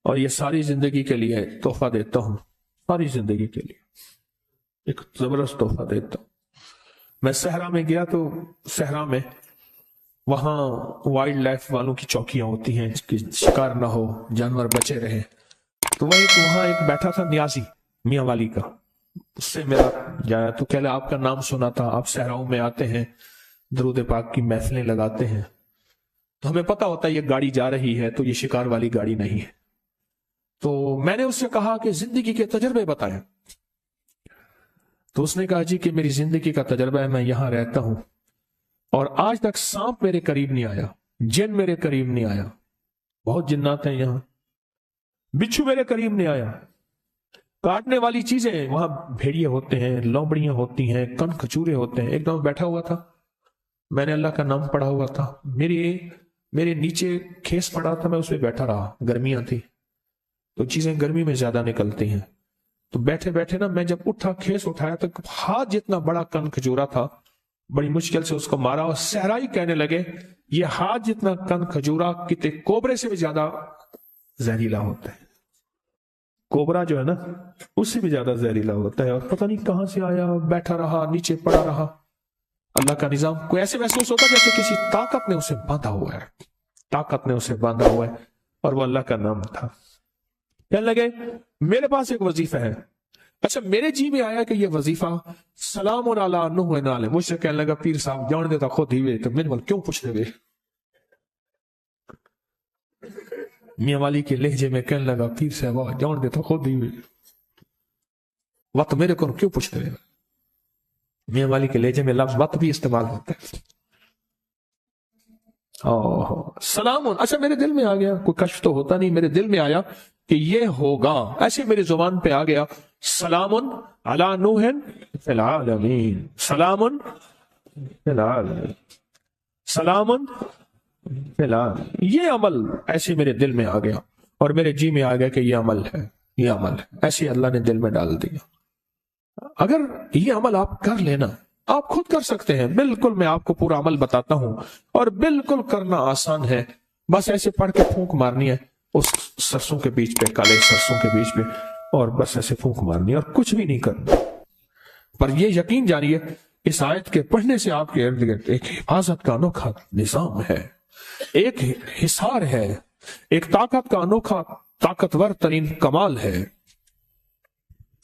اور یہ ساری زندگی کے لیے تحفہ دیتا ہوں، ساری زندگی کے لیے ایک زبردست تحفہ دیتا ہوں۔ میں صحرا میں گیا تو صحرا میں وہاں وائلڈ لائف والوں کی چوکیاں ہوتی ہیں کہ شکار نہ ہو، جانور بچے رہیں، تو وہاں ایک بیٹھا تھا نیازی میاں والی کا، اس سے میرا جایا تو کہہ لیا آپ کا نام سنا تھا، آپ صحراؤں میں آتے ہیں، درود پاک کی محفلیں لگاتے ہیں، تو ہمیں پتا ہوتا ہے یہ گاڑی جا رہی ہے تو یہ شکار والی گاڑی نہیں ہے۔ تو میں نے اس سے کہا کہ زندگی کے تجربے بتائیں، تو اس نے کہا جی کہ میری زندگی کا تجربہ ہے، میں یہاں رہتا ہوں اور آج تک سانپ میرے قریب نہیں آیا، جن میرے قریب نہیں آیا، بہت جنات ہیں یہاں، بچھو میرے قریب نہیں آیا، کاٹنے والی چیزیں وہاں بھیڑیے ہوتے ہیں، لومڑیاں ہوتی ہیں، کن کھچورے ہوتے ہیں۔ ایک دم بیٹھا ہوا تھا، میں نے اللہ کا نام پڑھا ہوا تھا، میرے نیچے کھیس پڑا تھا، میں اس پہ بیٹھا رہا، گرمیاں تھی تو چیزیں گرمی میں زیادہ نکلتی ہیں، تو بیٹھے بیٹھے نا میں جب اٹھا کھیس اٹھایا تو ہاتھ جتنا بڑا کن کھجورا تھا، بڑی مشکل سے اس کو مارا، اور صحرائی کہنے لگے یہ ہاتھ جتنا کن کھجورا کتے کوبرے سے بھی زیادہ زہریلا ہوتا ہے، کوبرا جو ہے نا اس سے بھی زیادہ زہریلا ہوتا ہے، اور پتہ نہیں کہاں سے آیا، بیٹھا رہا، نیچے پڑا رہا۔ اللہ کا نظام، کوئی ایسے محسوس ہوتا جیسے کسی طاقت نے اسے باندھا ہوا ہے، طاقت نے اسے باندھا ہوا ہے، اور وہ اللہ کا نام تھا۔ کہنے لگے میرے پاس ایک وظیفہ ہے۔ اچھا میرے جی میں آیا کہ یہ وظیفہ سلام علی نوح علیہ، مجھ سے کہنے لگا پیر صاحب جان دیتا خود ہی وے، تو میں نے کیوں پوچھ رہے؟ میاں والی کے لہجے میں کہنے لگا پیر صاحب جان دیتا خود ہی وے، وقت میرے کو کیوں پوچھ رہے؟ میاں والی کے لہجے میں لفظ وقت بھی استعمال ہوتا ہے۔ سلام، اچھا میرے دل میں آ گیا، کوئی کشف تو ہوتا نہیں، میرے دل میں آیا کہ یہ ہوگا، ایسے میری زبان پہ آ گیا سلام علی نوح فی العالمین، سلام فی العالمین، سلام فی العالمین، یہ عمل ایسے میرے دل میں آ گیا، اور میرے جی میں آ گیا کہ یہ عمل ہے، یہ عمل ہے، ایسے اللہ نے دل میں ڈال دیا۔ اگر یہ عمل آپ کر لینا، آپ خود کر سکتے ہیں، بالکل میں آپ کو پورا عمل بتاتا ہوں، اور بالکل کرنا آسان ہے، بس ایسے پڑھ کے پھونک مارنی ہے اس سرسوں کے بیچ پہ، کالے سرسوں کے بیچ پہ، اور بس ایسے پھونک مارنی ہے اور کچھ بھی نہیں کرنا۔ پر یہ یقین جانیے اس آیت کے پڑھنے سے آپ کے ارد گرد ایک حفاظت کا انوکھا نظام ہے، ایک حصار ہے، ایک طاقت کا انوکھا طاقتور ترین کمال ہے،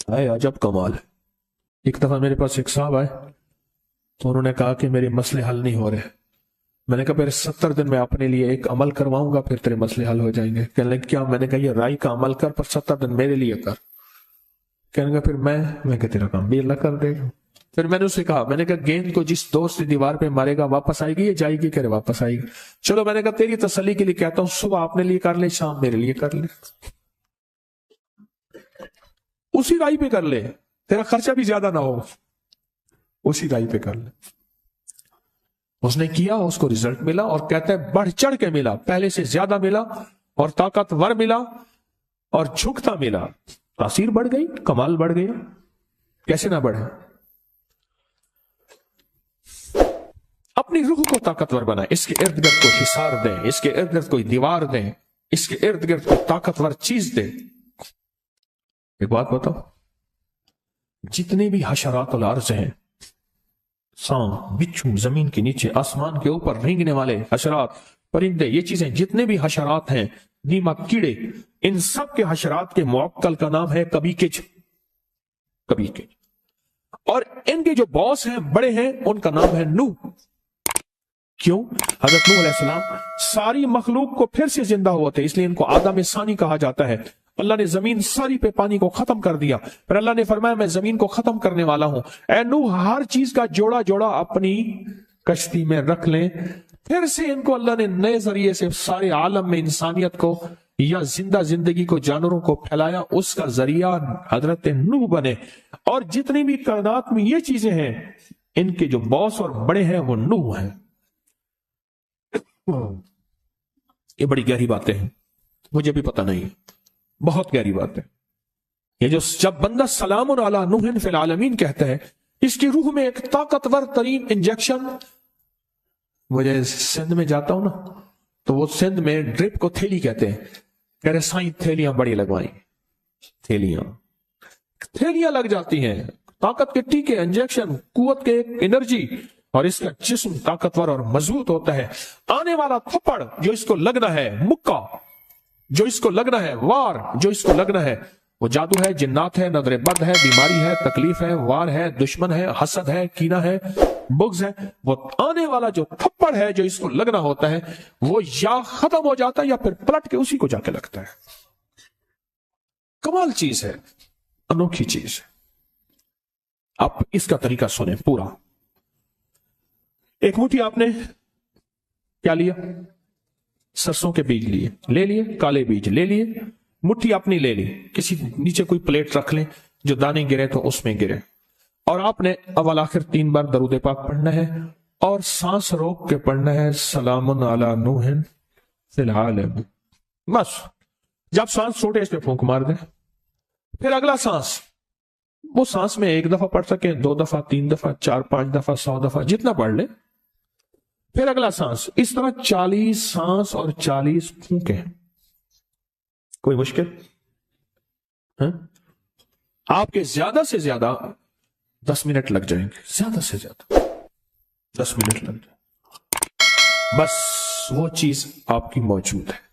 اے عجب کمال ہے۔ ایک دفعہ میرے پاس ایک صاحب آئے تو انہوں نے کہا کہ میرے مسئلے حل نہیں ہو رہے، میں نے کہا پھر 70 دن میں اپنے لیے ایک عمل کرواؤں گا، پھر تیرے مسئلے حل ہو جائیں گے۔ کہنے لگے کیا؟ میں نے کہا یہ رائی کا عمل کر، پر 70 دن میرے لیے کر۔ کہنے لگا پھر میں کہ تیرا کام بھی اللہ کر دے گا۔ پھر میں نے اسے کہا، میں نے کہا گیند کو جس دوست سے دیوار پہ مارے گا واپس آئے گی یا جائے گی؟ کہہ رہے واپس آئے گی۔ چلو میں نے کہا تیری تسلی کے لیے کہتا ہوں صبح اپنے لیے کر لے، شام میرے لیے کر لے، اسی رائی پہ کر لے، تیرا خرچہ بھی زیادہ نہ ہو، اسی رائی پہ کر لے۔ اس نے کیا، اس کو رزلٹ ملا، اور کہتا ہے بڑھ چڑھ کے ملا، پہلے سے زیادہ ملا، اور طاقتور ملا، اور جھکتا ملا، تاثیر بڑھ گئی، کمال بڑھ گیا۔ کیسے نہ بڑھے؟ اپنی روح کو طاقتور بنائیں، اس کے ارد گرد کوئی حصار دیں، اس کے ارد گرد کوئی دیوار دیں، اس کے ارد گرد کوئی طاقتور چیز دیں۔ ایک بات بتاؤ، جتنے بھی حشرات الارض ہیں، سانپ، بچھو، زمین کے نیچے، آسمان کے اوپر رینگنے والے حشرات، پرندے، یہ چیزیں جتنے بھی حشرات ہیں، دیمک، کیڑے، ان سب کے حشرات کے معقل کا نام ہے کبھی کچ، کبھی کچ، اور ان کے جو باس ہیں، بڑے ہیں، ان کا نام ہے نوح۔ کیوں؟ حضرت نوح علیہ السلام ساری مخلوق کو پھر سے زندہ ہوا تھے، اس لیے ان کو آدم ثانی کہا جاتا ہے۔ اللہ نے زمین ساری پہ پانی کو ختم کر دیا، پھر اللہ نے فرمایا میں زمین کو ختم کرنے والا ہوں، اے نوح ہر چیز کا جوڑا جوڑا اپنی کشتی میں رکھ لیں۔ پھر سے ان کو اللہ نے نئے ذریعے سے سارے عالم میں انسانیت کو یا زندہ زندگی کو، جانوروں کو پھیلایا، اس کا ذریعہ حضرت نوح بنے، اور جتنی بھی کائنات میں یہ چیزیں ہیں، ان کے جو باس اور بڑے ہیں وہ نوح ہیں۔ یہ بڑی گہری باتیں ہیں، مجھے بھی پتہ نہیں، بہت گہری بات ہے یہ۔ جو جب بندہ سلام علی نوح فی العالمین کہتا ہے، اس کی روح میں ایک طاقتور ترین انجیکشن۔ مجھے سندھ میں جاتا ہوں نا، تو وہ سندھ میں ڈرپ کو تھیلی کہتے ہیں، کہہ رہے سائیں تھیلیاں بڑی لگوائیں، تھیلیاں لگ جاتی ہیں، طاقت کے ٹیکے، انجیکشن، قوت کے انرجی، اور اس کا جسم طاقتور اور مضبوط ہوتا ہے۔ آنے والا تھپڑ جو اس کو لگنا ہے، مکہ جو اس کو لگنا ہے، وار جو اس کو لگنا ہے، وہ جادو ہے، جنات ہے، نظر بد ہے، بیماری ہے، تکلیف ہے، وار ہے، دشمن ہے، حسد ہے، کینہ ہے، بغض ہے۔ وہ آنے والا جو تھپڑ ہے جو اس کو لگنا ہوتا ہے، وہ یا ختم ہو جاتا ہے یا پھر پلٹ کے اسی کو جا کے لگتا ہے۔ کمال چیز ہے، انوکھی چیز ہے۔ آپ اس کا طریقہ سنیں پورا۔ ایک مٹھی آپ نے کیا لیا؟ سرسوں کے بیج لیے، لے لیے، کالے بیج لے لیے، مٹھی اپنی لے لی، کسی نیچے کوئی پلیٹ رکھ لیں جو دانے گرے تو اس میں گرے، اور آپ نے اول آخر 3 بار درود پاک پڑھنا ہے اور سانس روک کے پڑھنا ہے، سلام علی نوح فی العالمین۔ بس جب سانس چھوٹے اس پہ پھونک مار دیں، پھر اگلا سانس، وہ سانس میں 1 دفعہ پڑھ سکیں، 2 دفعہ، 3 دفعہ، 4 5 دفعہ، 100 دفعہ، جتنا پڑھ لیں، پھر اگلا سانس، اس طرح 40 سانس اور 40 پھونکیں۔ کوئی مشکل؟ آپ کے زیادہ سے زیادہ 10 منٹ لگ جائیں گے، زیادہ سے زیادہ 10 منٹ لگ جائیں، بس وہ چیز آپ کی موجود ہے۔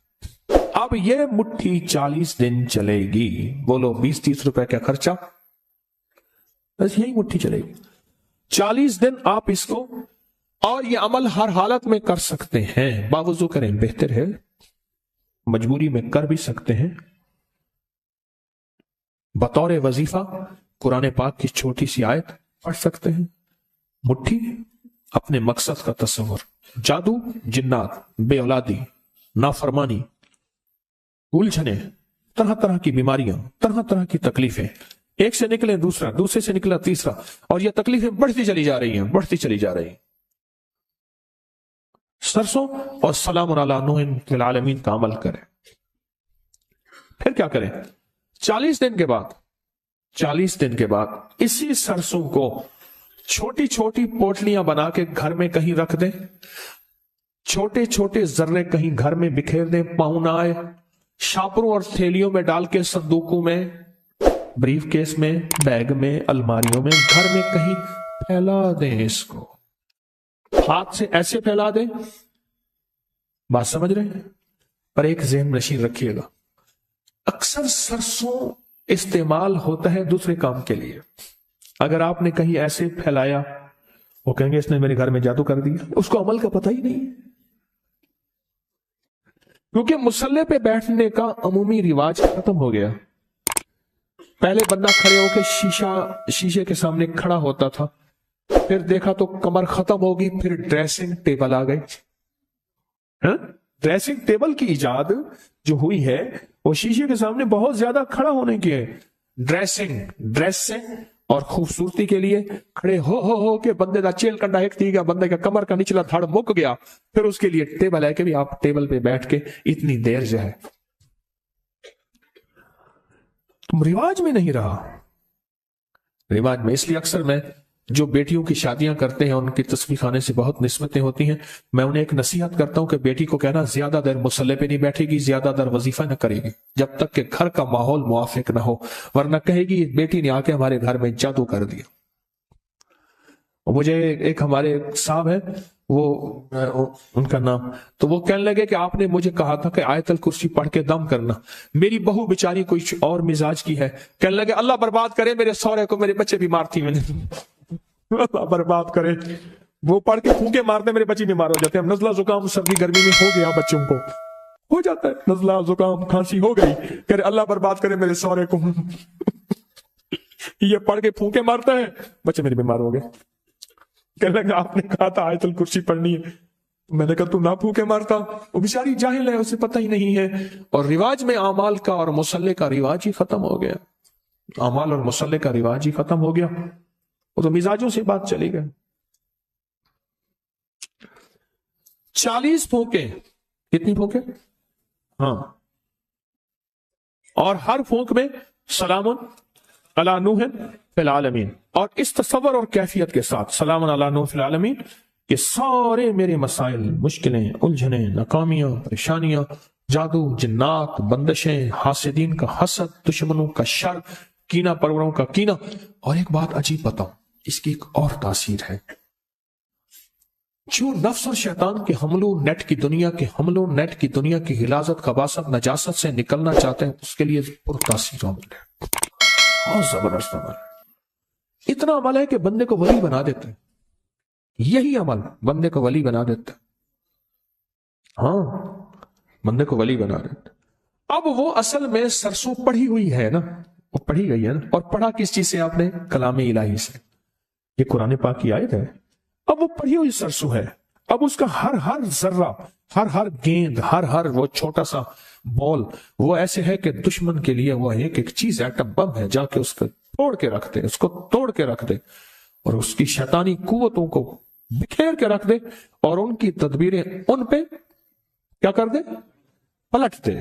اب یہ مٹھی 40 دن چلے گی، بولو 20-30 روپے کا خرچہ، بس یہی مٹھی چلے گی 40 دن۔ آپ اس کو، اور یہ عمل ہر حالت میں کر سکتے ہیں، باوضو کریں بہتر ہے، مجبوری میں کر بھی سکتے ہیں، بطور وظیفہ قرآن پاک کی چھوٹی سی آیت پڑھ سکتے ہیں۔ مٹھی، اپنے مقصد کا تصور، جادو، جنات، بے اولادی، نافرمانی، الجھنیں، طرح طرح کی بیماریاں، طرح طرح کی تکلیفیں، ایک سے نکلے دوسرا، دوسرے سے نکلا تیسرا، اور یہ تکلیفیں بڑھتی چلی جا رہی ہیں، بڑھتی چلی جا رہی ہیں۔ سرسوں اور سلام علی نوح فی العالمین کا عمل کریں۔ پھر کیا کریں؟ 40 دن کے بعد اسی سرسوں کو چھوٹی چھوٹی پوٹلیاں بنا کے گھر میں کہیں رکھ دیں، چھوٹے چھوٹے ذرے کہیں گھر میں بکھیر دیں، پاؤں نہ آئے، شاپروں اور تھیلیوں میں ڈال کے، صندوقوں میں، بریف کیس میں، بیگ میں، الماریوں میں، گھر میں کہیں پھیلا دیں، اس کو ہاتھ سے ایسے پھیلا دیں۔ بات سمجھ رہے ہیں؟ پر ایک ذہن نشین رکھیے گا، اکثر سرسوں استعمال ہوتا ہے دوسرے کام کے لیے۔ اگر آپ نے کہیں ایسے پھیلایا، وہ کہیں گے اس نے میرے گھر میں جادو کر دیا، اس کو عمل کا پتہ ہی نہیں، کیونکہ مصلے پہ بیٹھنے کا عمومی رواج ختم ہو گیا۔ پہلے بندہ کھڑے ہو کے شیشے کے سامنے کھڑا ہوتا تھا، پھر دیکھا تو کمر ختم ہوگی، پھر ڈریسنگ ٹیبل آ گئی۔ ڈریسنگ ٹیبل کی ایجاد جو ہوئی ہے وہ شیشے کے سامنے بہت زیادہ کھڑا ہونے کی ہے۔ ڈریسنگ اور خوبصورتی کے لیے کھڑے ہو کے بندے کا چیل کنڈا ایک تھی گیا، بندے کا کمر کا نچلا دھڑ مک گیا، پھر اس کے لیے ٹیبل ہے کہ بھی آپ ٹیبل پہ بیٹھ کے اتنی دیر جو ہے، تم رواج میں نہیں رہا۔ رواج میں اس لیے اکثر میں جو بیٹیوں کی شادیاں کرتے ہیں ان کی تصویر خانے سے بہت نسبتیں ہوتی ہیں، میں انہیں ایک نصیحت کرتا ہوں کہ بیٹی کو کہنا زیادہ دیر مصلے پہ نہیں بیٹھے گی، زیادہ دیر وظیفہ نہ کرے گی جب تک کہ گھر کا ماحول موافق نہ ہو، ورنہ کہے گی بیٹی نے آ کے ہمارے گھر میں جادو کر دیا۔ مجھے ایک ہمارے صاحب ہے، وہ ان کا نام، تو وہ کہنے لگے کہ آپ نے مجھے کہا تھا کہ آیت الکرسی پڑھ کے دم کرنا، میری بہو بیچاری کوئی اور مزاج کی ہے، کہنے لگے اللہ برباد کرے میرے سورے کو، میرے بچے بیمار تھی، میں نے اللہ برباد کرے، وہ پڑھ کے پھونکے مارتے میرے بچے بیمار ہو جاتے ہیں۔ نزلہ زکام سردی گرمی میں ہو گیا، بچوں کو ہو جاتا ہے نزلہ زکام کھانسی ہو گئی، کہ اللہ برباد کرے میرے سورے کو، یہ پڑھ کے پھونکے مارتا ہے، بچے میرے بیمار ہو گئے۔ کہنے لگا آپ نے کہا تھا آیت الکرسی پڑھنی ہے، میں نے کہا تو نہ پھونکے مارتا، وہ بیچاری جاہل ہے، اسے پتہ ہی نہیں ہے۔ اور رواج میں اعمال کا اور مصلے کا رواج ہی ختم ہو گیا، اعمال اور مصلے کا رواج ہی ختم ہو گیا، وہ تو مزاجوں سے بات چلی گئی۔ 40 پھونکے، کتنی پھونکے؟ ہاں، اور ہر پھونک میں سلام علی نوح فی العالمین، اور اس تصور اور کیفیت کے ساتھ سلام علی نوح فی العالمین کہ سارے میرے مسائل، مشکلیں، الجھنیں، ناکامیاں، پریشانیاں جادو، جنات، بندشیں، حاسدین کا حسد، دشمنوں کا شر، کینہ پروروں کا کینہ۔ اور ایک بات عجیب بتاؤں، اس کی ایک اور تاثیر ہے، جو نفس اور شیطان کے حملوں، نیٹ کی دنیا کے حملوں، نیٹ کی دنیا کی غلاظت، خباثت، نجاست سے نکلنا چاہتے ہیں، اس کے لیے پر تاثیر عمل ہے، بہت زبردست عمل ہے۔ اتنا عمل ہے کہ بندے کو ولی بنا دیتے ہیں، یہی عمل بندے کو ولی بنا دیتا ہے، ہاں بندے کو ولی بنا دیتا ہے۔ اب وہ اصل میں سرسوں پڑھی ہوئی ہے نا، وہ پڑھی گئی ہے نا، اور پڑھا کس چیز سے آپ نے؟ کلام الہی سے، یہ قرآن پاک کی آیت ہے۔ اب وہ پڑھی ہوئی سرسوں ہے، اب اس کا ہر ذرہ، ہر گیند، ہر وہ چھوٹا سا بال، وہ ایسے ہے کہ دشمن کے لیے وہ ایک چیز، ایٹم بم ہے، جا کے اس کو توڑ کے رکھ دے، اس کو توڑ کے رکھ دے، اور اس کی شیطانی قوتوں کو بکھیر کے رکھ دے، اور ان کی تدبیریں ان پہ کیا کر دے؟ پلٹ دے۔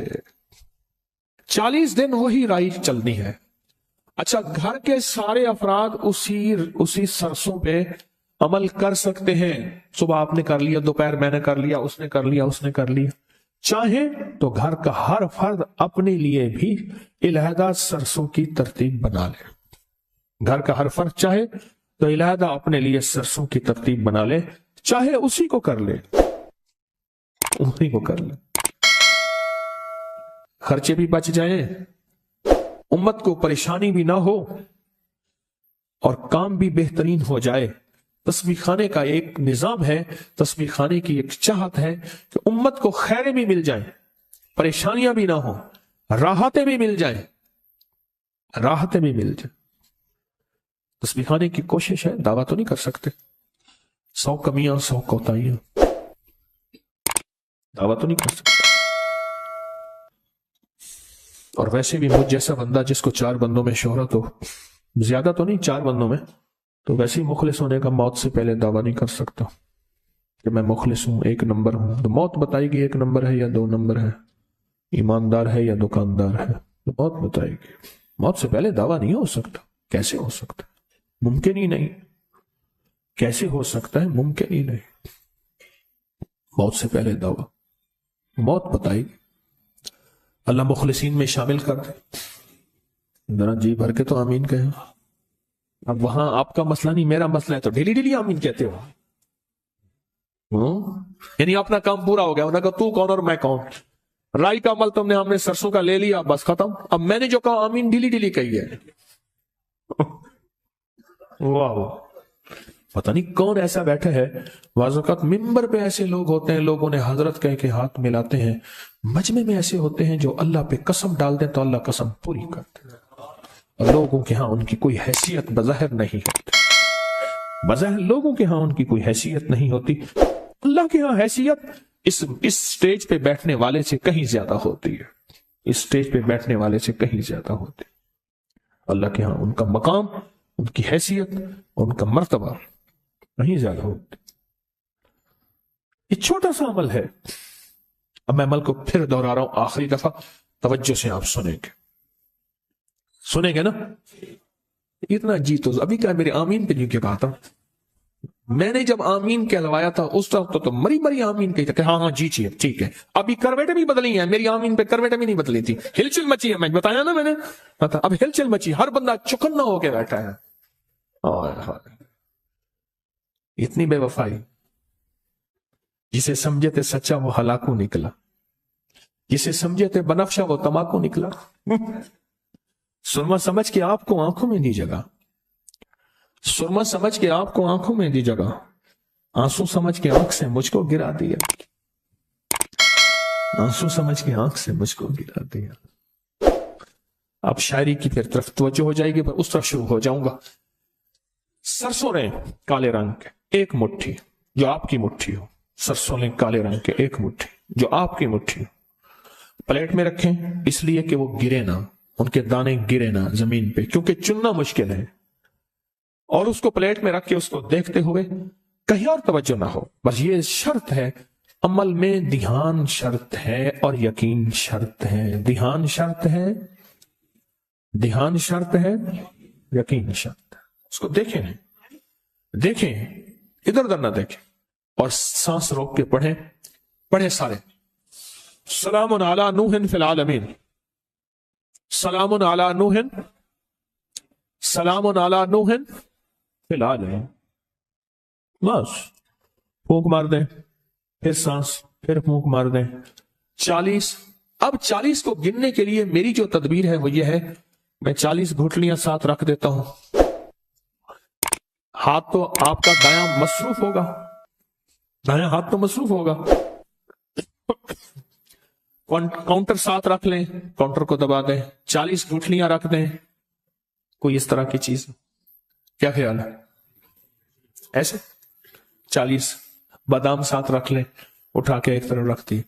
40 دن وہی رائی چلنی ہے۔ اچھا، گھر کے سارے افراد اسی سرسوں پہ عمل کر سکتے ہیں، صبح آپ نے کر لیا، دوپہر میں نے کر لیا، اس نے کر لیا، اس نے کر لیا۔ چاہے تو گھر کا ہر فرد اپنے لیے بھی علیحدہ سرسوں کی ترتیب بنا لے، گھر کا ہر فرد چاہے تو علیحدہ اپنے لیے سرسوں کی ترتیب بنا لے، چاہے اسی کو کر لے، اسی کو کر لے، خرچے بھی بچ جائیں، امت کو پریشانی بھی نہ ہو، اور کام بھی بہترین ہو جائے۔ تسبیح خانے کا ایک نظام ہے، تسبیح خانے کی ایک چاہت ہے کہ امت کو خیریں بھی مل جائیں، پریشانیاں بھی نہ ہوں، راحتیں بھی مل جائیں، راحتیں بھی مل جائیں۔ تسبیح خانے کی کوشش ہے، دعویٰ تو نہیں کر سکتے، 100 کمیاں 100 کوتاہیاں، دعویٰ تو نہیں کر سکتے۔ اور ویسے بھی مجھ جیسا بندہ جس کو 4 بندوں میں شہرت ہو، زیادہ تو نہیں، 4 بندوں میں، تو ویسے ہی مخلص ہونے کا موت سے پہلے دعویٰ نہیں کر سکتا کہ میں مخلص ہوں، 1 نمبر ہوں۔ تو موت بتائے گی 1 نمبر ہے یا 2 نمبر ہے، ایماندار ہے یا دکاندار ہے، تو موت بتائے گی۔ موت سے پہلے دعویٰ نہیں ہو سکتا، کیسے ہو سکتا ہے؟ ممکن ہی نہیں، کیسے ہو سکتا ہے؟ ممکن ہی نہیں، موت سے پہلے دعویٰ، موت بتائے گی۔ اللہ مخلصین میں شامل کر دے، ذرا جی بھر کے تو آمین کہیں۔ اب وہاں آپ کا مسئلہ نہیں، میرا مسئلہ ہے، تو ڈیلی آمین کہتے ہو، یعنی اپنا کام پورا ہو گیا، انہوں نے کہا تو کون اور میں کون، رائی کا عمل تم نے ہم نے سرسوں کا لے لیا، بس ختم۔ اب میں نے جو کہا آمین ڈیلی کہی ہے، واہ، پتہ نہیں کون ایسا بیٹھا ہے۔ بعض اوقات ممبر پہ ایسے لوگ ہوتے ہیں، لوگ انہیں حضرت کہہ کے ہاتھ ملاتے ہیں، مجمع میں ایسے ہوتے ہیں جو اللہ پہ قسم ڈال دیں تو اللہ قسم پوری کرتے ہیں، اور لوگوں کے ہاں ان کی کوئی حیثیت بظاہر نہیں ہوتی، بظاہر لوگوں کے ہاں ان کی کوئی حیثیت نہیں ہوتی، اللہ کے ہاں حیثیت اس سٹیج پہ بیٹھنے والے سے کہیں زیادہ ہوتی ہے، اس سٹیج پہ بیٹھنے والے سے کہیں زیادہ ہوتی ہے۔ اللہ کے ہاں ان کا مقام، ان کی حیثیت، ان کا مرتبہ کہیں زیادہ ہوتی۔ یہ چھوٹا سا عمل ہے۔ اب میں عمل کو پھر دہرا رہا ہوں آخری دفعہ، توجہ سے آپ سنیں گے نا؟ اتنا جی تو ابھی کیا میرے آمین پہ نہیں کیا کہا تھا، میں نے جب آمین کہلوایا تھا اس وقت تو مری آمین کہی تھا کہ ہاں جی ٹھیک ہے۔ ابھی کرویٹیں بھی بدلی ہیں، میری آمین پہ کرویٹیں بھی نہیں بدلی تھی، ہلچل مچی ہے، میں بتایا نا میں نے، اب ہلچل مچی، ہر بندہ چکنا ہو کے بیٹھا ہے۔ اتنی بے وفائی، جسے سمجھے تھے سچا وہ ہلاکو نکلا، جسے سمجھے تھے بنفشا وہ تماکو نکلا۔ سرما سمجھ کے آپ کو آنکھوں میں دی جگہ، سرما سمجھ کے آپ کو آنکھوں میں دی جگہ، آنسو سمجھ کے آنکھ سے مجھ کو گرا دیا، آنسو سمجھ کے آنکھ سے مجھ کو گرا دیا۔ اب شاعری کی پھر طرف توجہ ہو جائے گی، پر اس طرف شروع ہو جاؤں گا۔ سرسوں نے کالے رنگ کے 1 مٹھی جو آپ کی مٹھی ہو، سرسوں نے کالے رنگ کے 1 مٹھی جو آپ کی مٹھی ہو، پلیٹ میں رکھیں، اس لیے کہ وہ گرے نہ، ان کے دانے گرے نہ زمین پہ، کیونکہ چننا مشکل ہے، اور اس کو پلیٹ میں رکھ کے اس کو دیکھتے ہوئے کہیں اور توجہ نہ ہو۔ بس یہ شرط ہے، عمل میں دھیان شرط ہے اور یقین شرط ہے، دھیان شرط ہے، دھیان شرط ہے، یقین شرط ہے۔ اس کو دیکھیں ادھر ادھر نہ دیکھیں، اور سانس روک کے پڑھیں سارے، سلام علی نوح فی العالمین، سلام علی نوح، سلام علی نوح فی العالمین. بس پھونک مار دیں، پھر سانس، پھر پھونک مار دیں. 40. اب 40 کو گننے کے لیے میری جو تدبیر ہے وہ یہ ہے، میں 40 گھٹلیاں ساتھ رکھ دیتا ہوں. ہاتھ تو آپ کا دایاں مصروف ہوگا، دایاں ہاتھ تو مصروف ہوگا. کاؤنٹر ساتھ رکھ لیں، کاؤنٹر کو دبا دیں، 40 گھٹلیاں رکھ دیں، کوئی اس طرح کی چیز. کیا خیال ہے؟ ایسے 40 بادام ساتھ رکھ لیں، اٹھا کے ایک طرف رکھ دی.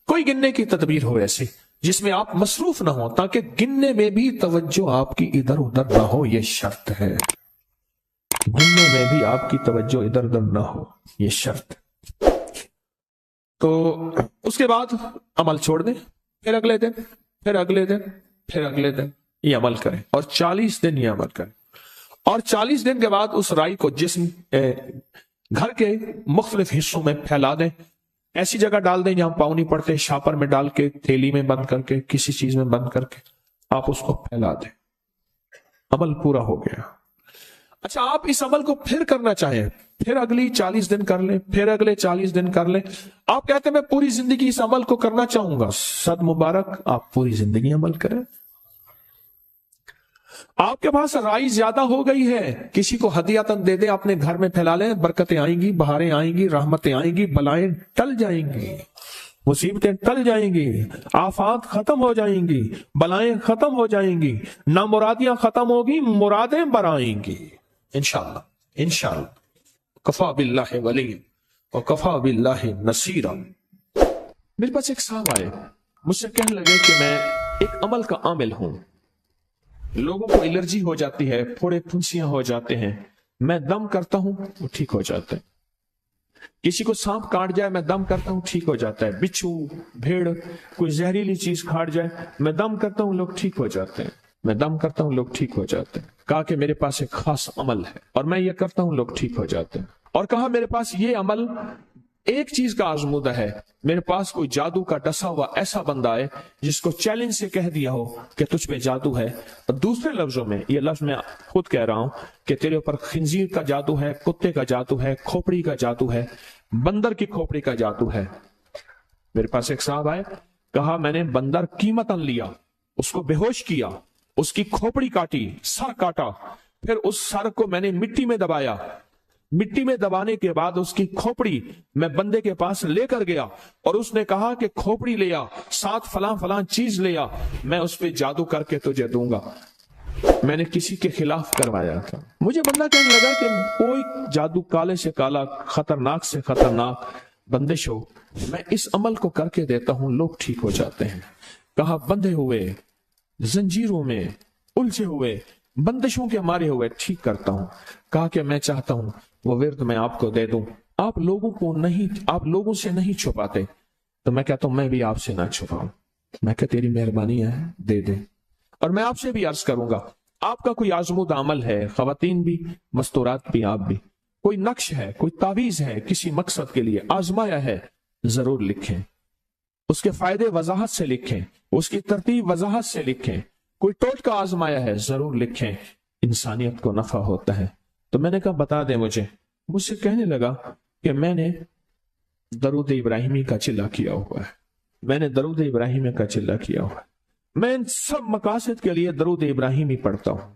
کوئی گننے کی تدبیر ہو ایسی جس میں آپ مصروف نہ ہو، تاکہ گننے میں بھی توجہ آپ کی ادھر ادھر نہ ہو. یہ شرط ہے، گننے میں بھی آپ کی توجہ ادھر ادھر نہ ہو، یہ شرط. تو اس کے بعد عمل چھوڑ دیں، پھر اگلے دن، پھر اگلے دن، پھر اگلے دن یہ عمل کریں، اور 40 دن یہ عمل کریں. اور 40 دن کے بعد اس رائی کو جسم گھر کے مختلف حصوں میں پھیلا دیں. ایسی جگہ ڈال دیں جہاں پاؤں نہیں پڑتے، شاپر میں ڈال کے، تھیلی میں بند کر کے، کسی چیز میں بند کر کے آپ اس کو پھیلا دیں. عمل پورا ہو گیا. اچھا، آپ اس عمل کو پھر کرنا چاہیں، پھر اگلی 40 دن کر لیں، پھر اگلے 40 دن کر لیں. آپ کہتے ہیں میں پوری زندگی اس عمل کو کرنا چاہوں گا. صد مبارک، آپ پوری زندگی عمل کریں. آپ کے پاس رائی زیادہ ہو گئی ہے، کسی کو ہدیاتن دے دیں، اپنے گھر میں پھیلا لیں. برکتیں آئیں گی، بہاریں آئیں گی، رحمتیں آئیں گی، بلائیں ٹل جائیں گی، مصیبتیں ٹل جائیں گی، آفات ختم ہو جائیں گی، بلائیں ختم ہو جائیں گی، نامرادیاں ختم ہوگی، مرادیں برآئیں گی انشاءاللہ. انشاءاللہ. کفا باللہ ولی وکفا باللہ نصیرا. میرے پاس ایک صاحب آئے، مجھ سے کہنے لگے کہ میں ایک عمل کا عامل ہوں، لوگوں کو الرجی ہو جاتی ہے، پھوڑے پھنسیاں ہو جاتے ہیں، میں دم کرتا ہوں وہ ٹھیک ہو جاتا ہے. کسی کو سانپ کاٹ جائے میں دم کرتا ہوں ٹھیک ہو جاتا ہے. بچھو، بھیڑ، کوئی زہریلی چیز کاٹ جائے میں دم کرتا ہوں لوگ ٹھیک ہو جاتے ہیں. میں دم کرتا ہوں لوگ ٹھیک ہو جاتے ہیں. کہا کہ میرے پاس ایک خاص عمل ہے اور میں یہ کرتا ہوں لوگ ٹھیک ہو جاتے ہیں. اور کہا میرے پاس یہ عمل ایک چیز کا آزمودہ ہے، میرے پاس کوئی جادو کا ڈسا ہوا ایسا بندہ ہے جس کو چیلنج سے کہہ دیا ہو کہ تجھ پہ جادو ہے. اور دوسرے لفظوں میں، یہ لفظ میں خود کہہ رہا ہوں کہ تیرے اوپر خنزیر کا جادو ہے، کتے کا جادو ہے، کھوپڑی کا جادو ہے، بندر کی کھوپڑی کا جادو ہے. میرے پاس ایک صاحب آئے، کہا میں نے بندر قیمتاً لیا، اس کو بے ہوش کیا، اس کی کھوپڑی کاٹی، سر کاٹا، پھر اس سر کو میں نے مٹی میں دبایا، مٹی میں دبانے کے بعد اس کی کھوپڑی میں بندے کے پاس لے کر گیا اور اس نے کہا کہ کھوپڑی لیا، ساتھ فلاں فلاں چیز لیا، میں اس پہ جادو کر کے تجھے دوں گا. میں نے کسی کے خلاف کروایا تھا. مجھے بندہ کہنے لگا کہ کوئی جادو کالے سے کالا، خطرناک سے خطرناک بندش ہو، میں اس عمل کو کر کے دیتا ہوں لوگ ٹھیک ہو جاتے ہیں. کہا بندھے ہوئے، زنجیروں میں الجھے ہوئے، بندشوں کے مارے ہوئے ٹھیک کرتا ہوں. کہا کہ میں چاہتا ہوں وہ ورد میں آپ کو دے دوں، آپ لوگوں سے نہیں چھپاتے. تو میں کہتا ہوں میں بھی آپ سے نہ چھپاؤں. میں کہ تیری مہربانی ہے، دے دے. اور میں آپ سے بھی عرض کروں گا، آپ کا کوئی آزمودہ عمل ہے، خواتین بھی، مستورات بھی، آپ بھی، کوئی نقش ہے، کوئی تعویذ ہے، کسی مقصد کے لیے آزمایا ہے، ضرور لکھیں. اس کے فائدے وضاحت سے لکھیں، اس کی ترتیب وضاحت سے لکھیں. کوئی ٹوٹکا آزمایا ہے، ضرور لکھیں، انسانیت کو نفع ہوتا ہے. تو میں نے کہا بتا دیں مجھ سے کہنے لگا کہ میں نے درود ابراہیمی کا چلہ کیا ہوا ہے، میں نے درود ابراہیمی کا چلہ کیا ہوا ہے، میں ان سب مقاصد کے لیے درود ابراہیمی پڑھتا ہوں،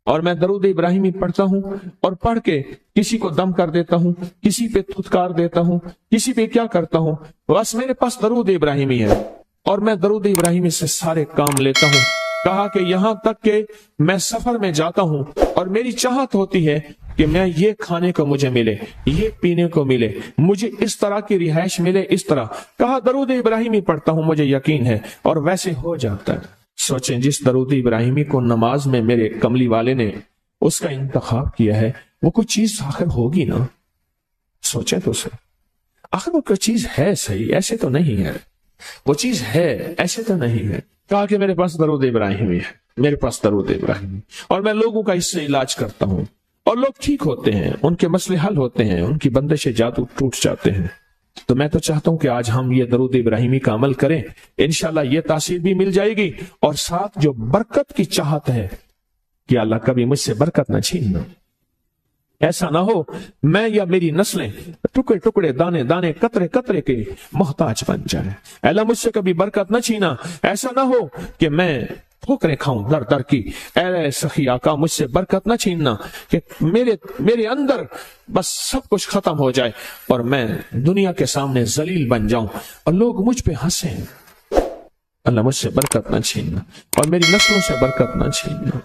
اور میں درود ابراہیمی پڑھتا ہوں اور پڑھ کے کسی کو دم کر دیتا ہوں، کسی پہ تھتکار دیتا ہوں، کسی پہ کیا کرتا ہوں، بس میرے پاس درود ابراہیمی ہے اور میں درود ابراہیمی سے سارے کام لیتا ہوں. کہا کہ یہاں تک کہ میں سفر میں جاتا ہوں اور میری چاہت ہوتی ہے کہ میں یہ کھانے کو مجھے ملے، یہ پینے کو ملے، مجھے اس طرح کی رہائش ملے، اس طرح. کہا درود ابراہیمی پڑھتا ہوں، مجھے یقین ہے، اور ویسے ہو جاتا ہے. سوچیں جس درود ابراہیمی کو نماز میں میرے کملی والے نے اس کا انتخاب کیا ہے، وہ کوئی چیز آخر ہوگی نا. سوچیں تو صحیح، آخر وہ کوئی چیز ہے صحیح، ایسے تو نہیں ہے، وہ چیز ہے ایسے تو نہیں ہے. کہا کہ میرے پاس درود ابراہیمی ہے، میرے پاس درود ابراہیمی، اور میں لوگوں کا اس سے علاج کرتا ہوں اور لوگ ٹھیک ہوتے ہیں، ان کے مسئلے حل ہوتے ہیں، ان کی بندش جادو ٹوٹ جاتے ہیں. تو میں تو چاہتا ہوں کہ آج ہم یہ درود ابراہیمی کا عمل کریں، انشاءاللہ یہ تاثیر بھی مل جائے گی، اور ساتھ جو برکت کی چاہت ہے کہ اللہ کبھی مجھ سے برکت نہ چھیننا، ایسا نہ ہو میں یا میری نسلیں ٹکڑے ٹکڑے دانے دانے قطرے قطرے کے محتاج بن جائیں۔ اللہ مجھ سے کبھی برکت نہ چھینا، ایسا نہ ہو کہ میں ٹھوکریں کھاؤں در در کی، اے سخی آقا مجھ سے برکت نہ چھیننا کہ میرے اندر بس سب کچھ ختم ہو جائے اور میں دنیا کے سامنے ذلیل بن جاؤں اور لوگ مجھ پہ ہنسیں۔ اللہ مجھ سے برکت نہ چھیننا اور میری نسلوں سے برکت نہ چھیننا۔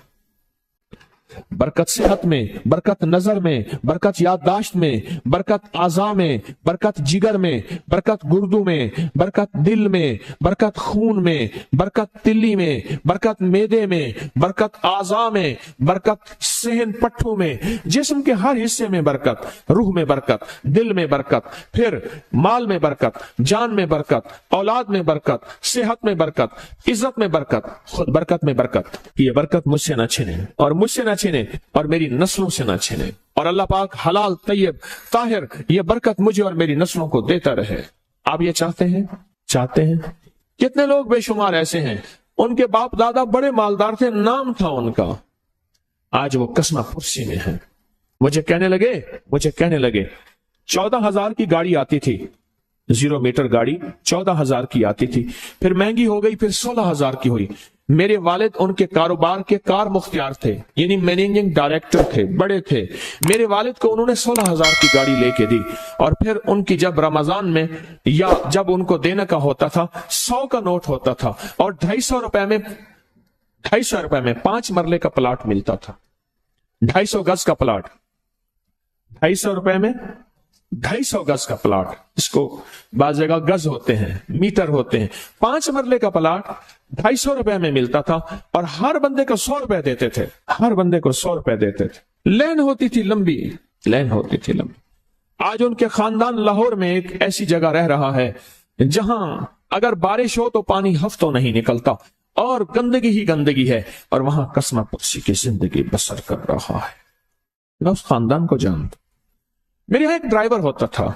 برکت صحت میں، برکت نظر میں، برکت یادداشت میں، برکت اعضاء میں، برکت جگر میں، برکت گردوں میں، برکت دل میں، برکت خون میں، برکت تلی میں، برکت معدے میں، برکت اعضاء میں، برکت صحن پٹھوں میں، جسم کے ہر حصے میں برکت، روح میں برکت، دل میں برکت، پھر مال میں برکت، جان میں برکت، اولاد میں برکت، صحت میں برکت، عزت میں برکت، خود برکت میں برکت۔ یہ برکت مجھ سے نہ چھنے اور مجھ سے نہ چھنے اور میری نسلوں سے نہ چھنے، اور اللہ پاک حلال طیب طاہر یہ برکت مجھے اور میری نسلوں کو دیتا رہے۔ آپ یہ چاہتے ہیں؟ کتنے لوگ بے شمار ایسے ہیں ان کے باپ دادا بڑے مالدار تھے، نام تھا ان کا، آج وہ قسمہ پرسی میں ہیں۔ مجھے کہنے لگے 14,000 کی گاڑی آتی تھی، 0 میٹر گاڑی 14,000 کی آتی تھی، پھر مہنگی ہو گئی، پھر 16,000 کی ہوئی۔ میرے والد ان کے کاروبار کے کار مختار تھے، یعنی مینیجنگ ڈائریکٹر تھے، بڑے تھے۔ میرے والد کو انہوں نے 16,000 کی گاڑی لے کے دی، اور پھر ان کی جب رمضان میں یا جب ان کو دینے کا ہوتا تھا 100 کا نوٹ ہوتا تھا، اور 250 روپے میں 5 مرلے کا پلاٹ ملتا تھا، 250 گز کا پلاٹ، 250 روپے میں 250 گز کا پلاٹ، اس کو بعض جگہ گز ہوتے ہیں، میٹر ہوتے ہیں، 5 مرلے کا پلاٹ 250 روپے میں ملتا تھا، اور ہر بندے کو 100 روپے دیتے تھے۔ لین ہوتی تھی لمبی۔ آج ان کے خاندان لاہور میں ایک ایسی جگہ رہ رہا ہے جہاں اگر بارش ہو تو پانی ہفتوں نہیں نکلتا، اور گندگی ہی گندگی ہے، اور وہاں قسمہ پرسی کی زندگی بسر کر رہا ہے۔ میں اس خاندان کو جانتا۔ میرے یہاں ایک ڈرائیور ہوتا تھا،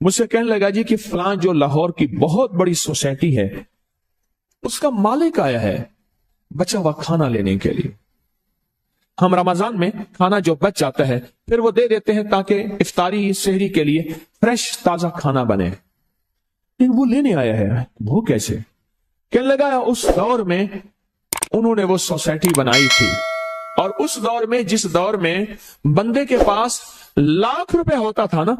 مجھ سے کہنے لگا جی کہ فلاں جو لاہور کی بہت بڑی سوسائٹی ہے اس کا مالک آیا ہے بچا ہوا کھانا لینے کے لیے۔ ہم رمضان میں کھانا جو بچ جاتا ہے پھر وہ دے دیتے ہیں تاکہ افطاری سحری کے لیے فریش تازہ کھانا بنے، لیکن وہ لینے آیا ہے، وہ کیسے؟ کہنے لگا اس دور میں انہوں نے وہ سوسائٹی بنائی تھی، اور اس دور میں جس دور میں بندے کے پاس لاکھ روپے ہوتا تھا نا،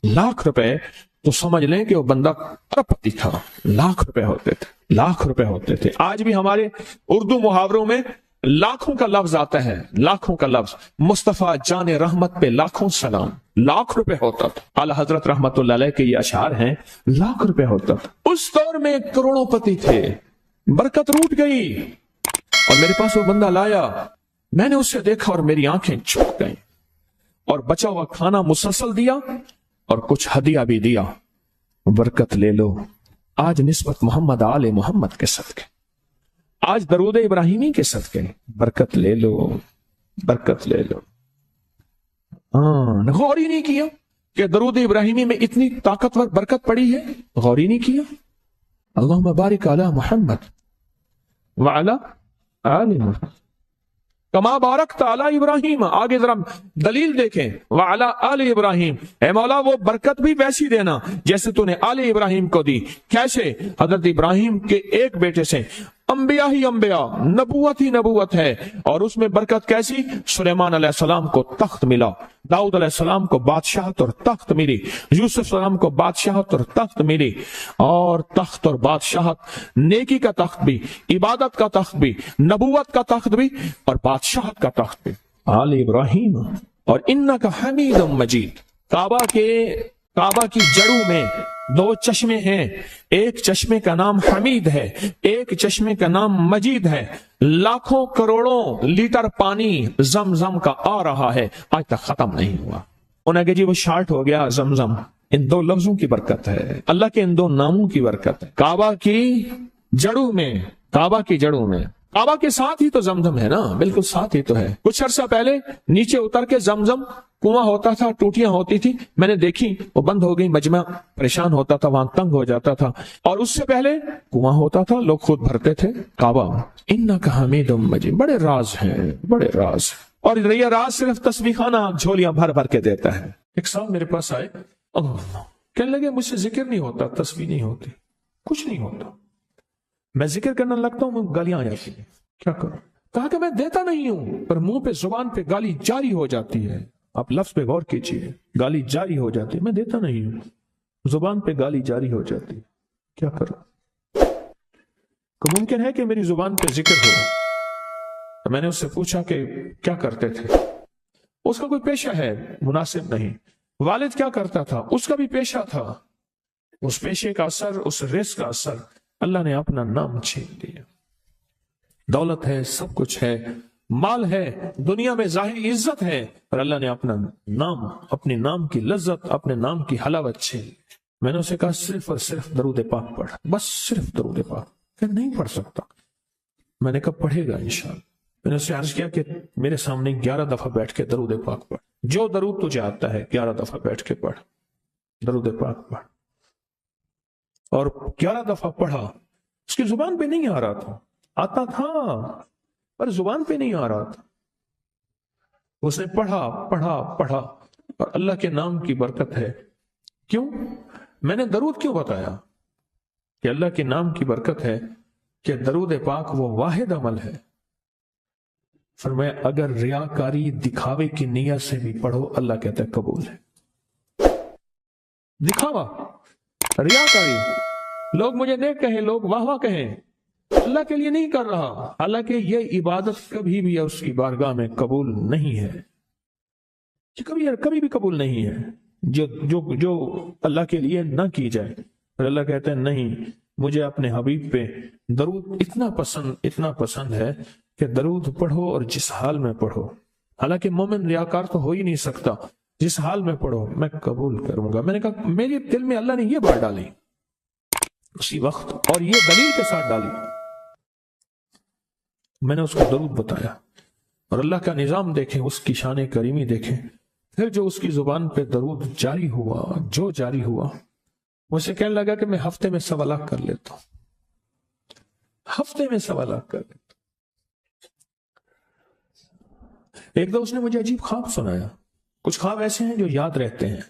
لاکھ روپے، تو سمجھ لیں کہ وہ بندہ اربپتی تھا۔ لاکھ روپے ہوتے تھے۔ آج بھی ہمارے اردو محاوروں میں لاکھوں کا لفظ آتا ہے، لاکھوں کا لفظ، مصطفیٰ جان رحمت پہ لاکھوں سلام۔ لاکھ روپے ہوتا تھا۔ اعلیٰ حضرت رحمت اللہ علیہ کے یہ اشعار ہیں، لاکھ روپے ہوتا تھا۔ اس دور میں کروڑوں پتی تھے، برکت روٹ گئی، اور میرے پاس وہ بندہ لایا، میں نے اسے دیکھا اور میری آنکھیں جھک گئیں، اور بچا ہوا کھانا مسلسل دیا اور کچھ ہدیہ بھی دیا۔ برکت لے لو آج نسبت محمد آل محمد کے صدقے، آج درود ابراہیمی کے صدقے، برکت لے لو۔ غور ہی نہیں کیا کہ درود ابراہیمی میں اتنی طاقتور برکت پڑی ہے، غور ہی نہیں کیا۔ اللہم بارک علی محمد وعلی آل محمد کما بارکت علی ابراہیم۔ آگے ذرا دلیل دیکھیں، وعلی آل ابراہیم، اے مولا وہ برکت بھی ویسی دینا جیسے تو نے آل ابراہیم کو دی۔ کیسے؟ حضرت ابراہیم کے ایک بیٹے سے انبیاء ہی انبیاء، نبوت ہی نبوت ہے، اور اس میں برکت کیسی؟ سلیمان علیہ السلام کو تخت ملا، داؤد علیہ السلام کو بادشاہت اور تخت ملی، یوسف علیہ السلام کو بادشاہت اور تخت ملی، اور تخت اور بادشاہت، نیکی کا تخت بھی، عبادت کا تخت بھی، نبوت کا تخت بھی، اور بادشاہت کا تخت بھی۔ آل ابراہیم اور انک حمید مجید۔ کعبہ کی جڑوں میں 2 چشمے ہیں، ایک چشمے کا نام حمید ہے، ایک چشمے کا نام مجید ہے۔ لاکھوں کروڑوں لیٹر پانی زمزم کا آ رہا ہے، آج تک ختم نہیں ہوا۔ انہیں کہ جی وہ شارٹ ہو گیا زمزم، ان 2 لفظوں کی برکت ہے، اللہ کے ان 2 ناموں کی برکت ہے۔ کعبہ کی جڑوں میں کعبہ کے ساتھ ہی تو زمزم ہے نا، بالکل ساتھ ہی تو ہے۔ کچھ عرصہ پہلے نیچے اتر کے زمزم کنواں ہوتا تھا، ٹوٹیاں ہوتی تھی، میں نے دیکھی وہ بند ہو گئی، مجمع پریشان ہوتا تھا، وہاں تنگ ہو جاتا تھا، اور اس سے پہلے کنواں ہوتا تھا، لوگ خود بھرتے تھے کعبہ۔ انک حمید مجید، بڑے راز ہیں، بڑے راز، اور یہ راز صرف تسبیح خانہ جھولیاں بھر بھر کے دیتا ہے۔ ایک صاحب میرے پاس آئے، اللہ کہنے لگے مجھ سے ذکر نہیں ہوتا، تسبیح نہیں ہوتی، کچھ نہیں ہوتا، میں ذکر کرنے لگتا ہوں میں گالیاں آ جاتی ہیں، کیا کروں؟ کہا کہ میں دیتا نہیں ہوں، پر منہ پہ زبان پہ گالی جاری ہو جاتی ہے۔ آپ لفظ پہ غور کیجیے، گالی جاری ہو جاتی ہے، میں دیتا نہیں ہوں، زبان پہ گالی جاری ہو جاتی ہے، کیا کروں؟ کہ ممکن ہے کہ میری زبان پہ ذکر ہو۔ تو میں نے اس سے پوچھا کہ کیا کرتے تھے؟ اس کا کوئی پیشہ ہے مناسب نہیں۔ والد کیا کرتا تھا؟ اس کا بھی پیشہ تھا، اس پیشے کا اثر، اس رزق کا اثر، اللہ نے اپنا نام چھین لیا۔ دولت ہے، سب کچھ ہے، مال ہے، دنیا میں ظاہری عزت ہے، پر اللہ نے اپنا نام، اپنے نام کی لذت، اپنے نام کی حلاوت چھین لی۔ میں نے اسے کہا صرف اور صرف درود پاک پڑھ، بس صرف درود پاک۔ کہ نہیں پڑھ سکتا۔ میں نے کہا پڑھے گا انشاءاللہ۔ میں نے اسے عرض کیا کہ میرے سامنے 11 دفعہ بیٹھ کے درود پاک پڑھ، جو درود تجھے آتا ہے 11 دفعہ بیٹھ کے پڑھ، درود پاک پڑھ۔ اور 11 دفعہ پڑھا، اس کی زبان پہ نہیں آ رہا تھا، آتا تھا پر زبان پہ نہیں آ رہا تھا۔ اس نے پڑھا پڑھا پڑھا، اور اللہ کے نام کی برکت ہے۔ کیوں؟ میں نے درود کیوں بتایا؟ کہ اللہ کے نام کی برکت ہے کہ درود پاک وہ واحد عمل ہے، فرمایا اگر ریاکاری دکھاوے کی نیت سے بھی پڑھو اللہ کہتا ہے قبول ہے۔ دکھاوا، ریاکاری، لوگ مجھے نیک کہیں، لوگ واہ واہ کہیں، اللہ کے لیے نہیں کر رہا، حالانکہ یہ عبادت کبھی بھی اس کی بارگاہ میں قبول نہیں ہے، کبھی بھی قبول نہیں ہے جو اللہ کے لیے نہ کی جائے۔ اور اللہ کہتے ہیں نہیں، مجھے اپنے حبیب پہ درود اتنا پسند ہے کہ درود پڑھو اور جس حال میں پڑھو، حالانکہ مومن ریاکار تو ہو ہی نہیں سکتا، جس حال میں پڑھو میں قبول کروں گا۔ میں نے کہا میرے دل میں اللہ نے یہ بات ڈالی اسی وقت، اور یہ دلیل کے ساتھ ڈالی۔ میں نے اس کو درود بتایا، اور اللہ کا نظام دیکھیں، اس کی شان کریمی دیکھیں۔ پھر جو اس کی زبان پہ درود جاری ہوا، جو جاری ہوا، مجھے کہنے لگا کہ میں ہفتے میں 1.25 لاکھ کر لیتا ہوں، ہفتے میں 1.25 لاکھ کر لیتا ہوں۔ ایک دو اس نے مجھے عجیب خواب سنایا، کچھ خواب ایسے ہیں جو یاد رہتے ہیں۔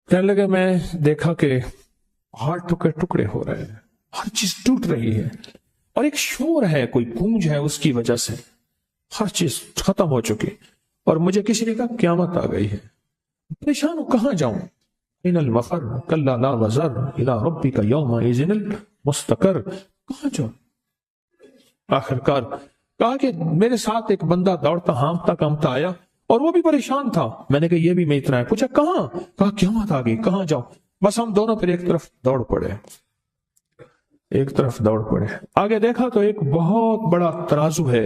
کہنے لگا میں دیکھا کہ پہاڑ ٹکڑے ٹکڑے ہو رہے ہیں، ہر چیز ٹوٹ رہی ہے، اور ایک شور ہے، کوئی گونج ہے، اس کی وجہ سے ہر چیز ختم ہو چکی۔ اور مجھے کسی نے کہا قیامت آ گئی ہے، پریشان ہوں کہاں جاؤں؟ ان المفر کلا لا وزر الی ربک یومئذ المستقر، کہاں جاؤں؟ آخرکار کہا کہ میرے ساتھ ایک بندہ دوڑتا ہانپتا کامتا آیا، اور وہ بھی پریشان تھا۔ میں نے کہا یہ بھی میں اتنا ہے، پوچھا کہاں؟ کہا قیامت آ گئی، کہاں جاؤں؟ بس ہم دونوں پھر ایک طرف دوڑ پڑے، ایک طرف دوڑ پڑے۔ آگے دیکھا تو ایک بہت بڑا ترازو ہے،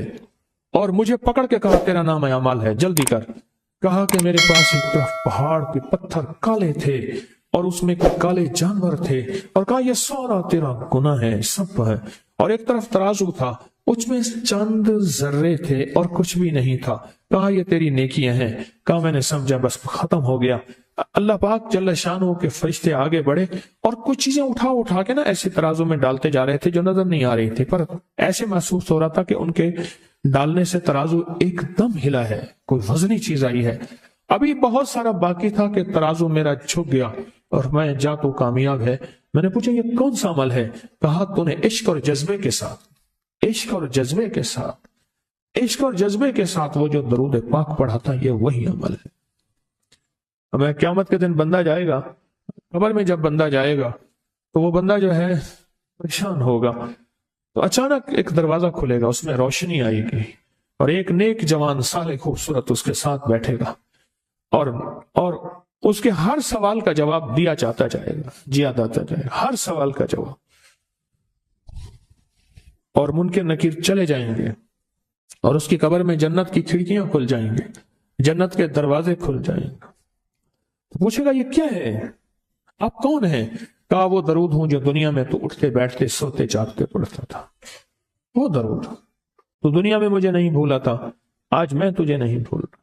اور مجھے پکڑ کے کہا تیرا نام اعمال ہے، جلدی کر۔ کہا کہ میرے پاس ایک طرف پہاڑ کے پتھر کالے تھے، اور اس میں کالے جانور تھے، اور کہا یہ سارا تیرا گناہ ہے، سب ہے۔ اور ایک طرف ترازو تھا، اس میں چند ذرے تھے اور کچھ بھی نہیں تھا۔ کہا یہ تیری نیکیاں ہیں۔ کہا میں نے سمجھا بس ختم ہو گیا۔ اللہ پاک جل شانہ کے فرشتے آگے بڑھے، اور کچھ چیزیں اٹھا کے نا ایسے ترازو میں ڈالتے جا رہے تھے جو نظر نہیں آ رہی تھی، پر ایسے محسوس ہو رہا تھا کہ ان کے ڈالنے سے ترازو ایک دم ہلا ہے، کوئی وزنی چیز آئی ہے۔ ابھی بہت سارا باقی تھا کہ ترازو میرا جھک گیا، اور میں جا تو کامیاب ہے۔ میں نے پوچھا یہ کون سا عمل ہے؟ کہا تو نے عشق اور جذبے کے ساتھ، عشق اور جذبے کے ساتھ، عشق اور جذبے کے ساتھ وہ جو درود پاک پڑھا تھا، یہ وہی عمل ہے۔ اب قیامت کے دن بندہ جائے گا قبر میں، جب بندہ جائے گا تو وہ بندہ جو ہے پریشان ہوگا، تو اچانک ایک دروازہ کھلے گا، اس میں روشنی آئے گی، اور ایک نیک جوان صالح خوبصورت اس کے ساتھ بیٹھے گا، اور اس کے ہر سوال کا جواب دیا جاتا جائے گا، جیا جاتا جائے گا، ہر سوال کا جواب۔ اور منکر نکیر چلے جائیں گے، اور اس کی قبر میں جنت کی کھڑکیاں کھل جائیں گے، جنت کے دروازے کھل جائیں گے۔ پوچھے گا یہ کیا ہے؟ آپ کون ہیں؟ کہا وہ درود ہوں جو دنیا میں تو اٹھتے بیٹھتے سوتے جاگتے پڑھتا تھا، وہ درود۔ تو دنیا میں مجھے نہیں بھولا تھا، آج میں تجھے نہیں بھول رہا۔